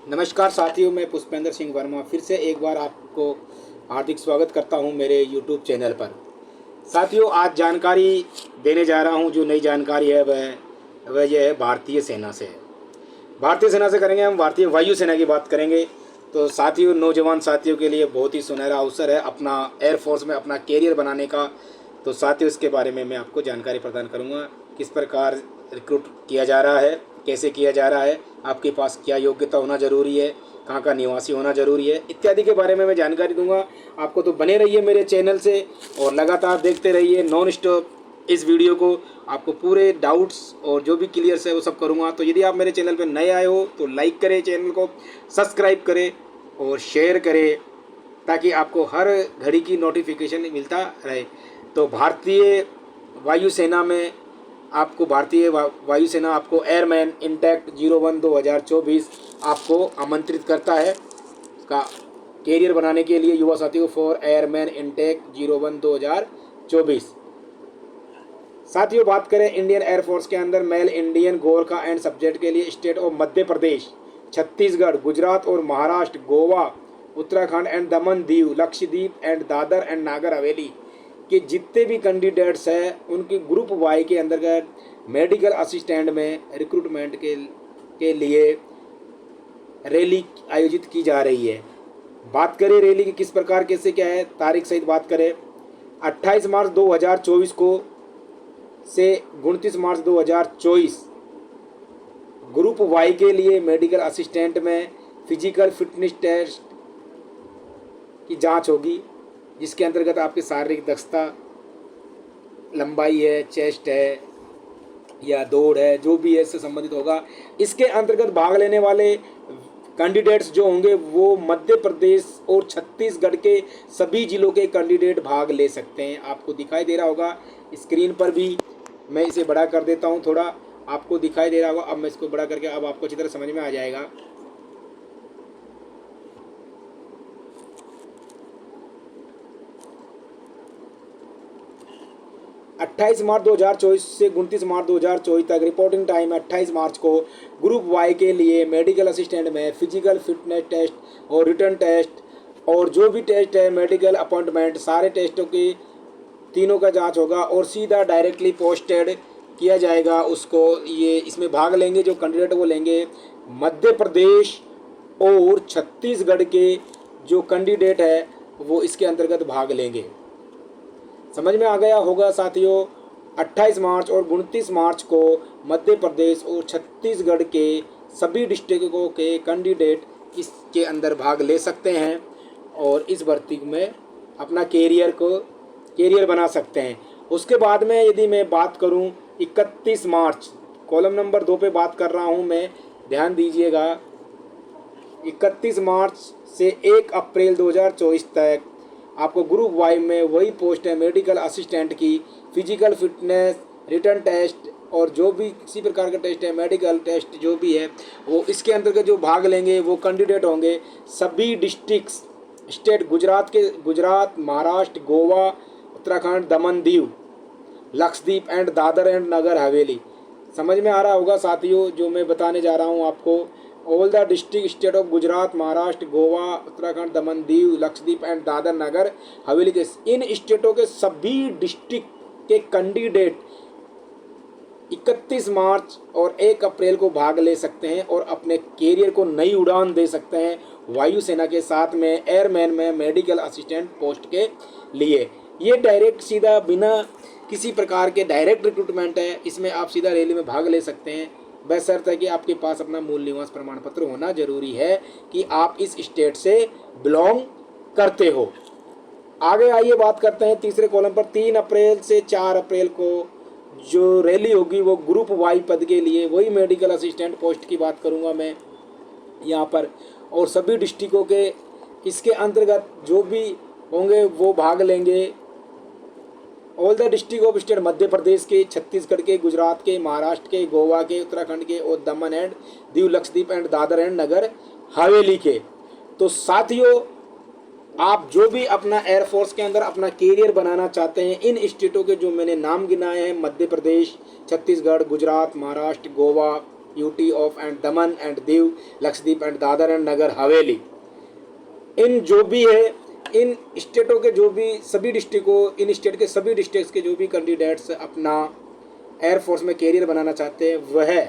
नमस्कार साथियों, मैं पुष्पेंद्र सिंह वर्मा फिर से एक बार आपको हार्दिक स्वागत करता हूं मेरे YouTube चैनल पर। साथियों, आज जानकारी देने जा रहा हूं। जो नई जानकारी है वह यह है भारतीय सेना से है। भारतीय सेना से करेंगे हम, भारतीय वायु सेना की बात करेंगे। तो साथियों, नौजवान साथियों के लिए बहुत ही सुनहरा अवसर है अपना एयरफोर्स में अपना कैरियर बनाने का। तो साथियों, इसके बारे में मैं आपको जानकारी प्रदान करूंगा। किस प्रकार रिक्रूट किया जा रहा है, कैसे किया जा रहा है, आपके पास क्या योग्यता होना ज़रूरी है, कहाँ का निवासी होना ज़रूरी है, इत्यादि के बारे में मैं जानकारी दूंगा आपको। तो बने रहिए मेरे चैनल से और लगातार देखते रहिए नॉन स्टॉप इस वीडियो को। आपको पूरे डाउट्स और जो भी क्लियर है वो सब करूंगा। तो यदि आप मेरे चैनल पर नए आए हो तो लाइक करें, चैनल को सब्सक्राइब करें और शेयर करें ताकि आपको हर घड़ी की नोटिफिकेशन मिलता रहे। तो भारतीय वायु सेना में आपको वायु सेना आपको एयरमैन इंटेक 01 2024 आपको आमंत्रित करता है का कैरियर बनाने के लिए युवा साथियों फॉर एयरमैन इंटेक 01 2024। साथियों, बात करें इंडियन एयरफोर्स के अंदर mail Indian Gorkha and subject के लिए स्टेट ऑफ मध्य प्रदेश, छत्तीसगढ़, गुजरात और Maharashtra, Goa, Uttarakhand and Daman Diu, Lakshadweep and Dadra and Nagar Haveli के जितने भी कैंडिडेट्स हैं उनकी ग्रुप वाई के अंतर्गत मेडिकल असिस्टेंट में रिक्रूटमेंट के लिए रैली आयोजित की जा रही है। बात करें रैली की किस प्रकार कैसे क्या है, तारीख सहित बात करें 28 मार्च 2024 को से 29 मार्च 2024 ग्रुप वाई के लिए मेडिकल असिस्टेंट में फिजिकल फिटनेस टेस्ट की जांच होगी, जिसके अंतर्गत आपकी शारीरिक दक्षता, लंबाई है, चेस्ट है या दौड़ है, जो भी है इससे संबंधित होगा। इसके अंतर्गत भाग लेने वाले कैंडिडेट्स जो होंगे वो मध्य प्रदेश और छत्तीसगढ़ के सभी जिलों के कैंडिडेट भाग ले सकते हैं। आपको दिखाई दे रहा होगा स्क्रीन पर भी, मैं इसे बड़ा कर देता हूं, थोड़ा आपको दिखाई दे रहा होगा। अब मैं इसको बड़ा करके अब आपको अच्छी तरह समझ में आ जाएगा। 28 मार्च 2024 से 29 मार्च 2024 तक रिपोर्टिंग टाइम 28 मार्च को ग्रुप वाई के लिए मेडिकल असिस्टेंट में फिजिकल फिटनेस टेस्ट और रिटर्न टेस्ट और जो भी टेस्ट है, मेडिकल अपॉइंटमेंट, सारे टेस्टों की तीनों का जांच होगा और सीधा डायरेक्टली पोस्टेड किया जाएगा उसको। ये इसमें भाग लेंगे जो कैंडिडेट वो लेंगे मध्य प्रदेश और छत्तीसगढ़ के जो कैंडिडेट है वो इसके अंतर्गत भाग लेंगे। समझ में आ गया होगा साथियों। 28 मार्च और 29 मार्च को मध्य प्रदेश और छत्तीसगढ़ के सभी डिस्ट्रिक्टों के कैंडिडेट इसके अंदर भाग ले सकते हैं और इस भर्ती में अपना कैरियर बना सकते हैं। उसके बाद में यदि मैं बात करूं 31 मार्च, कॉलम नंबर 2 पे बात कर रहा हूं मैं, ध्यान दीजिएगा। 31 मार्च से 1 अप्रैल 2024 तक आपको ग्रुप वाई में वही पोस्ट है मेडिकल असिस्टेंट की, फिजिकल फिटनेस, रिटर्न टेस्ट और जो भी किसी प्रकार का टेस्ट है, मेडिकल टेस्ट जो भी है वो इसके अंतर्गत जो भाग लेंगे वो कैंडिडेट होंगे सभी districts state, Gujarat, Maharashtra, Goa, Uttarakhand, Daman Diu, Lakshadweep and Dadra and Nagar हवेली। समझ में आ रहा होगा साथियों जो मैं बताने जा रहा हूँ आपको। All the district state of Gujarat, Maharashtra, Goa, Uttarakhand, Daman Diu, Lakshadweep and Dadar नगर हवेली के इन स्टेटों के सभी डिस्ट्रिक्ट के कैंडिडेट 31 मार्च और 1 अप्रैल को भाग ले सकते हैं और अपने कैरियर को नई उड़ान दे सकते हैं वायुसेना के साथ में एयरमैन में मेडिकल असिस्टेंट पोस्ट के लिए। ये डायरेक्ट सीधा बिना किसी प्रकार के डायरेक्ट रिक्रूटमेंट है। इसमें आप सीधा रैली में भाग ले सकते हैं, बशर्ते है कि आपके पास अपना मूल निवास प्रमाण पत्र होना जरूरी है कि आप इस स्टेट से बिलोंग करते हो। आगे आइए बात करते हैं तीसरे कॉलम पर। 3 अप्रैल से 4 अप्रैल को जो रैली होगी वो ग्रुप वाई पद के लिए, वही मेडिकल असिस्टेंट पोस्ट की बात करूंगा मैं यहाँ पर, और सभी डिस्ट्रिक्टों के इसके अंतर्गत जो भी होंगे वो भाग लेंगे। All the district of state Madhya Pradesh के, छत्तीसगढ़ के, गुजरात के, महाराष्ट्र के, गोवा के, उत्तराखंड के और Daman and Diu, Lakshadweep and Dadra and Nagar Haveli के। तो साथियों, आप जो भी अपना एयरफोर्स के अंदर अपना कैरियर बनाना चाहते हैं, इन स्टेटों के जो मैंने नाम गिनाए हैं Madhya Pradesh, Chhattisgarh, Gujarat, Maharashtra, Goa, UT of and Daman and Diu, Lakshadweep and Dadra and Nagar Haveli. इन जो भी है, इन स्टेटों के जो भी सभी डिस्ट्रिक्टों, इन स्टेट के सभी डिस्ट्रिक्ट्स के जो भी कैंडिडेट्स अपना एयरफोर्स में कैरियर बनाना चाहते हैं, वह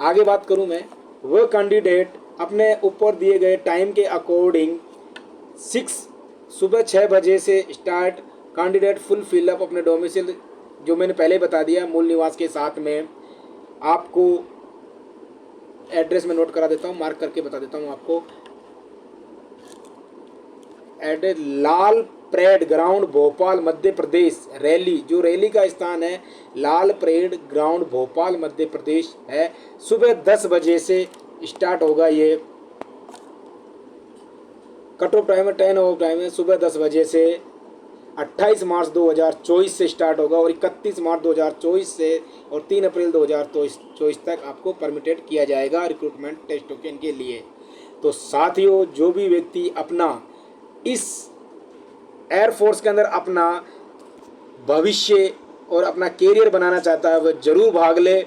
आगे बात करूं मैं, वह कैंडिडेट अपने ऊपर दिए गए टाइम के अकॉर्डिंग सुबह 6 बजे से स्टार्ट कैंडिडेट फुल फिलअप अपने डोमिसाइल, जो मैंने पहले बता दिया, मूल निवास के साथ में आपको एड्रेस में नोट करा देता हूँ, मार्क करके बता देता हूँ आपको। एड्रेस लाल परेड ग्राउंड भोपाल मध्य प्रदेश। रैली, जो रैली का स्थान है लाल परेड ग्राउंड भोपाल मध्य प्रदेश है। सुबह 10 बजे से स्टार्ट होगा, ये कट ऑफ टाइम है, 10 ऑफ टाइम है, सुबह 10 बजे से 28 मार्च 2024 से स्टार्ट होगा और 31 मार्च 2024 से और 3 अप्रैल 2024 तक आपको परमिटेड किया जाएगा रिक्रूटमेंट टेस्ट टोकन के लिए। तो साथियों, जो भी व्यक्ति अपना इस एयरफोर्स के अंदर अपना भविष्य और अपना कैरियर बनाना चाहता है, वह जरूर भाग ले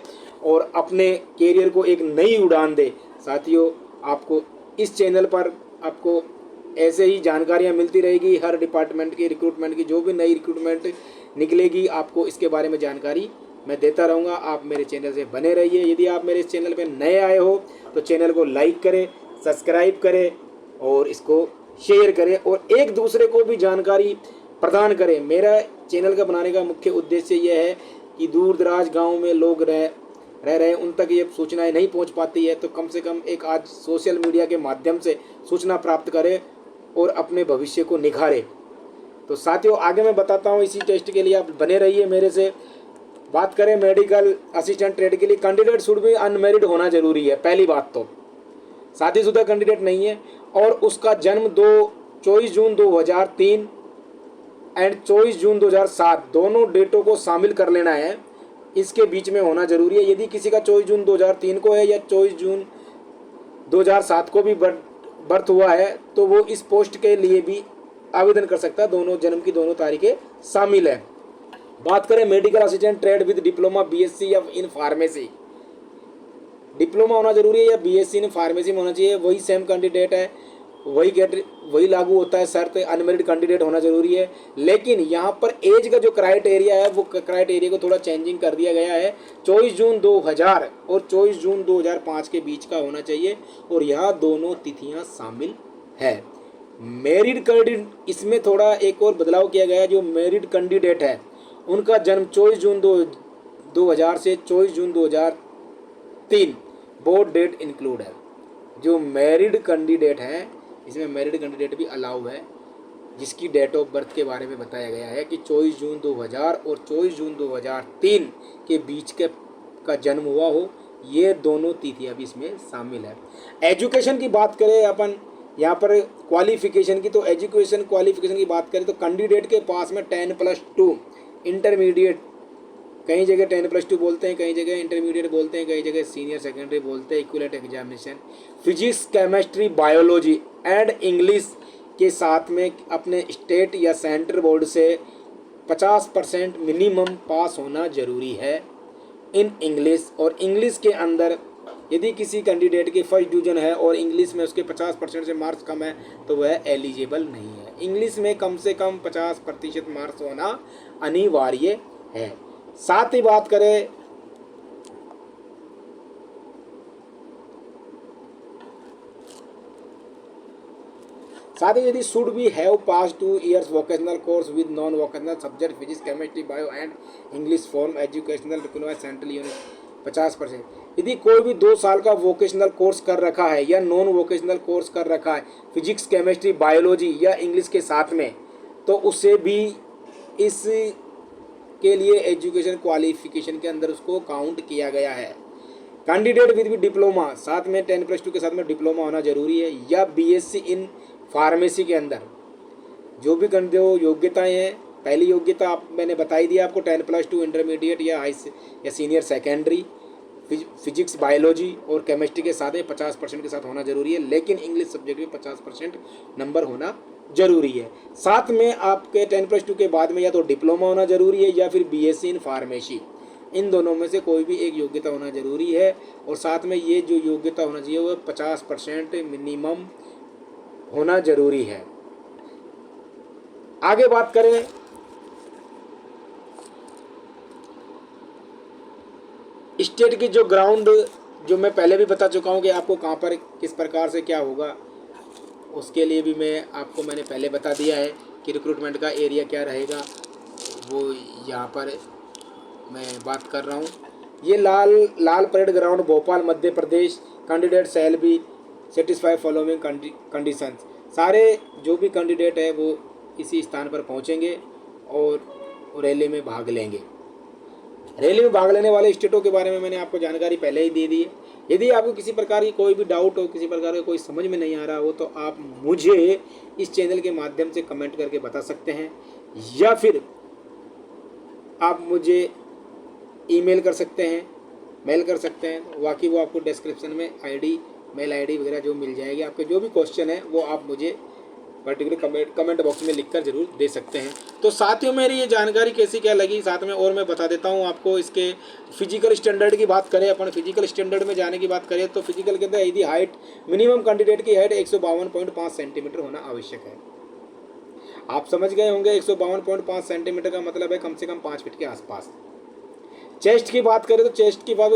और अपने कैरियर को एक नई उड़ान दे। साथियों, आपको इस चैनल पर आपको ऐसे ही जानकारियाँ मिलती रहेगी, हर डिपार्टमेंट की रिक्रूटमेंट की जो भी नई रिक्रूटमेंट निकलेगी आपको इसके बारे में जानकारी मैं देता रहूँगा। आप मेरे चैनल से बने रहिए। यदि आप मेरे इस चैनल पर नए आए हो तो चैनल को लाइक करें, सब्सक्राइब करें और इसको शेयर करें और एक दूसरे को भी जानकारी प्रदान करें। मेरा चैनल का बनाने का मुख्य उद्देश्य यह है कि दूर दराज गाँव में लोग रह रहे हैं, उन तक ये सूचनाएं नहीं पहुंच पाती है, तो कम से कम एक आज सोशल मीडिया के माध्यम से सूचना प्राप्त करें और अपने भविष्य को निखारें। तो साथियों, आगे मैं बताता हूं, इसी टेस्ट के लिए आप बने रहिए मेरे से। बात करें मेडिकल असिस्टेंट ट्रेड के लिए, कैंडिडेट शुड भी अनमेरिड होना जरूरी है। पहली बात तो शादीशुदा कैंडिडेट नहीं है और उसका जन्म 24 जून 2003 एंड 24 जून 2007 दोनों डेटों को शामिल कर लेना है, इसके बीच में होना जरूरी है। यदि किसी का 24 जून 2003 को है या 24 जून 2007 को भी बर्थ हुआ है तो वो इस पोस्ट के लिए भी आवेदन कर सकता है, दोनों जन्म की दोनों तारीखें शामिल है। बात करें medical assistant trade with diploma BSc या इन फार्मेसी, डिप्लोमा होना जरूरी है या बीएससी इन फार्मेसी में होना चाहिए, वही सेम कैंडिडेट है, वही लागू होता है शर्त, अनमेरिड कैंडिडेट होना जरूरी है। लेकिन यहाँ पर एज का जो क्राइटेरिया है वो क्राइटेरिया को थोड़ा चेंजिंग कर दिया गया है। 24 जून 2000 और 24 जून 2005 के बीच का होना चाहिए और यहाँ दोनों तिथियाँ शामिल है। मैरिड कैंडिडेट, इसमें थोड़ा एक और बदलाव किया गया है। जो मैरिड कैंडिडेट है उनका जन्म 24 जून 2000 से 24 जून 2003 बोर्ड डेट इंक्लूड है। जो मैरिड कैंडिडेट है इसमें मैरिड कैंडिडेट भी अलाउ है, जिसकी डेट ऑफ बर्थ के बारे में बताया गया है कि 24 जून 2000 और 24 जून 2003 के बीच के का जन्म हुआ हो, ये दोनों तिथियां भी इसमें शामिल है। एजुकेशन की बात करें अपन यहाँ पर क्वालिफिकेशन की, तो एजुकेशन क्वालिफिकेशन की बात करें तो कैंडिडेट के पास में 10+2 इंटरमीडिएट, कई जगह 10+2 बोलते हैं, कई जगह इंटरमीडिएट बोलते हैं, कई जगह सीनियर सेकेंडरी बोलते हैं, equivalent examination physics chemistry biology and English के साथ में अपने स्टेट या सेंटर बोर्ड से 50% मिनिमम पास होना जरूरी है इन इंग्लिश। और इंग्लिश के अंदर यदि किसी कैंडिडेट की फर्स्ट डिवीजन है और इंग्लिश में उसके 50% से मार्क्स कम है तो वह एलिजिबल नहीं है। इंग्लिश में कम से कम 50% मार्क्स होना अनिवार्य है। साथ ही बात करें यदि should be have pass 2 years vocational course with non vocational subject physics chemistry bio and English form educational required central unit 50%। यदि कोई भी 2 साल का वोकेशनल कोर्स कर रखा है या नॉन वोकेशनल कोर्स कर रखा है फिजिक्स केमिस्ट्री बायोलॉजी या इंग्लिश के साथ में, तो उसे भी इस के लिए एजुकेशन क्वालिफिकेशन के अंदर उसको काउंट किया गया है। कैंडिडेट विद डिप्लोमा, साथ में 10+2 के साथ में डिप्लोमा होना जरूरी है, या बीएससी इन फार्मेसी के अंदर जो भी योग्यताएं हैं। पहली योग्यता मैंने बताई दी आपको, 10+2 इंटरमीडिएट या सीनियर सेकेंडरी फिजिक्स बायोलॉजी और केमिस्ट्री के साथ में 50% के साथ होना जरूरी है, लेकिन इंग्लिश सब्जेक्ट में 50% नंबर होना जरूरी है। साथ में आपके 10+2 के बाद में या तो डिप्लोमा होना जरूरी है या फिर बीएससी इन फार्मेसी। इन दोनों में से कोई भी एक योग्यता होना ज़रूरी है। और साथ में ये जो योग्यता होना चाहिए वो 50% मिनिमम होना ज़रूरी है। आगे बात करें स्टेट की जो ग्राउंड, जो मैं पहले भी बता चुका हूँ कि आपको कहाँ पर किस प्रकार से क्या होगा, उसके लिए भी मैंने पहले बता दिया है कि रिक्रूटमेंट का एरिया क्या रहेगा, वो यहाँ पर मैं बात कर रहा हूँ। ये Lal parade ground Bhopal Madhya Pradesh. Candidate shall be satisfy following conditions. सारे जो भी कैंडिडेट है वो इसी स्थान पर पहुँचेंगे और रैली में भाग लेंगे। रैली में भाग लेने वाले स्टेटों के बारे में मैंने आपको जानकारी पहले ही दे दी है। यदि आपको किसी प्रकार की कोई भी डाउट हो, किसी प्रकार का कोई समझ में नहीं आ रहा हो, तो आप मुझे इस चैनल के माध्यम से कमेंट करके बता सकते हैं, या फिर आप मुझे ईमेल कर सकते हैं, मेल कर सकते हैं। बाकी वो आपको डिस्क्रिप्शन में मेल आईडी वगैरह जो मिल जाएगी। आपके जो भी क्वेश्चन है वो आप मुझे पर्टिकुलर कमेंट बॉक्स में लिखकर ज़रूर दे सकते हैं। तो साथियों, मेरी ये जानकारी कैसी क्या लगी, साथ में और मैं बता देता हूँ आपको। इसके फिजिकल स्टैंडर्ड की बात करें, अपन फिजिकल स्टैंडर्ड में जाने की बात करें, तो फिजिकल के अंदर यदि हाइट, मिनिमम कैंडिडेट की हाइट 152.5 सेंटीमीटर होना आवश्यक है। आप समझ गए होंगे 152.5 सेंटीमीटर का मतलब है कम से कम 5 फीट के आसपास। चेस्ट की बात करें तो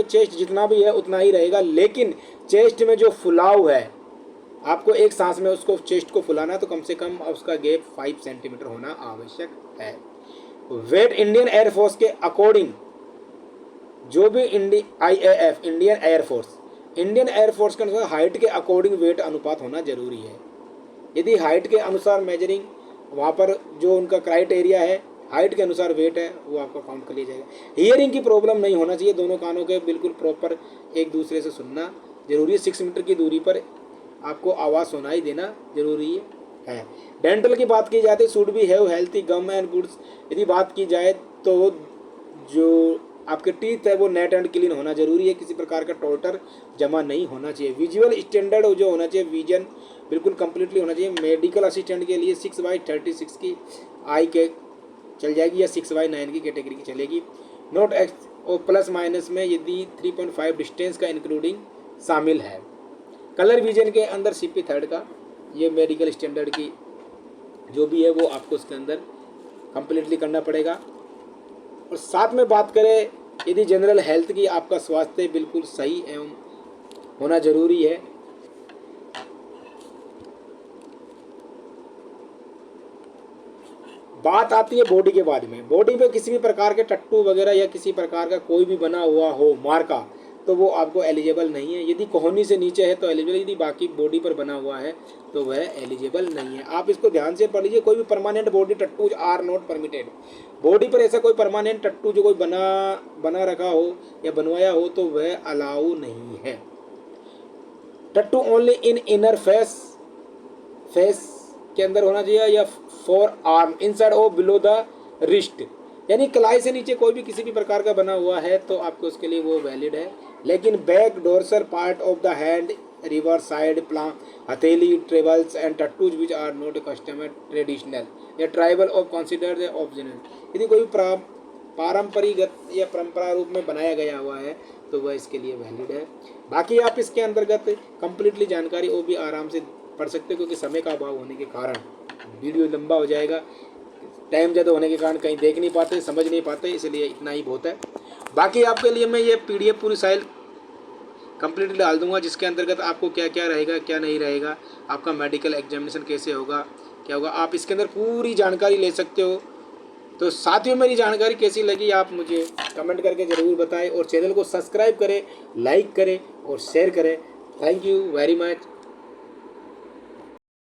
चेस्ट जितना भी है उतना ही रहेगा, लेकिन चेस्ट में जो फुलाव है, आपको एक सांस में उसको चेस्ट को फुलाना, तो कम से कम उसका गैप 5 सेंटीमीटर होना आवश्यक है। वेट इंडियन एयरफोर्स के अकॉर्डिंग, जो भी IAF इंडियन एयरफोर्स के अनुसार हाइट के अकॉर्डिंग वेट अनुपात होना जरूरी है। यदि हाइट के अनुसार मेजरिंग, वहाँ पर जो उनका क्राइटेरिया है हाइट के अनुसार वेट है, वो आपका काउंट कर लिया जाएगा। हियरिंग की प्रॉब्लम नहीं होना चाहिए, दोनों कानों के बिल्कुल प्रॉपर एक दूसरे से सुनना जरूरी है। 6 मीटर की दूरी पर आपको आवाज़ सुनाई देना जरूरी है। डेंटल की बात की जाए तो should be have healthy gum and goods. यदि बात की जाए तो जो आपके टीथ है वो नेट एंड क्लीन होना जरूरी है, किसी प्रकार का टोटर जमा नहीं होना चाहिए। विजुअल स्टैंडर्ड जो होना चाहिए, विजन बिल्कुल कंप्लीटली होना चाहिए। मेडिकल असिस्टेंट के लिए 6/36 की आई के चल जाएगी, या 6/9 की कैटेगरी की चलेगी। नोट एक्स और प्लस माइनस में यदि 3.5 डिस्टेंस का इंक्लूडिंग शामिल है। कलर विजन के अंदर CP थर्ड का, ये मेडिकल स्टैंडर्ड की जो भी है वो आपको उसके अंदर कंप्लीटली करना पड़ेगा। और साथ में बात करें यदि जनरल हेल्थ की, आपका स्वास्थ्य बिल्कुल सही एवं होना जरूरी है। बात आती है बॉडी के बाद में। बॉडी पे किसी भी प्रकार के टट्टू वगैरह या किसी प्रकार का कोई भी बना हुआ हो मार्का, तो वो आपको एलिजिबल नहीं है। यदि कोहनी से नीचे है तो एलिजिबल, यदि बाकी बॉडी पर बना हुआ है तो वह एलिजिबल नहीं है। आप इसको ध्यान से पढ़ लीजिए। कोई भी permanent body tattoos are not permitted. Body पर ऐसा कोई परमानेंट टट्टू जो कोई बना रखा हो या बनवाया हो तो वह अलाउ नहीं है। टट्टू ओनली इन इनर फेस के अंदर होना चाहिए, या फॉर आर्म इनसाइड और बिलो द रिस्ट, यानी कलाई से नीचे कोई भी किसी भी प्रकार का बना हुआ है तो आपको उसके लिए वो वैलिड है। लेकिन back dorsal part of the hand, reverse side, palm, हथेली, trebles and tattoos which are not customer traditional या ट्राइबल और कंसिडर्ड ऑप्शनल। यदि कोई पारंपरिक या परंपरा रूप में बनाया गया हुआ है तो वह इसके लिए वैलिड है। बाकी आप इसके अंतर्गत कंप्लीटली जानकारी वो भी आराम से पढ़ सकते हो, क्योंकि समय का अभाव होने के कारण वीडियो लंबा हो जाएगा। टाइम ज़्यादा होने के कारण कहीं देख नहीं पाते, समझ नहीं पाते, इसलिए इतना ही बहुत है। बाकी आपके लिए मैं ये PDF पूरी साइल कंप्लीटली डाल दूंगा, जिसके अंतर्गत आपको क्या क्या रहेगा, क्या नहीं रहेगा, आपका मेडिकल एग्जामिनेशन कैसे होगा, क्या होगा, आप इसके अंदर पूरी जानकारी ले सकते हो। तो साथियों, मेरी जानकारी कैसी लगी आप मुझे कमेंट करके ज़रूर बताएं, और चैनल को सब्सक्राइब करें, लाइक करें और शेयर करें। Thank you very much.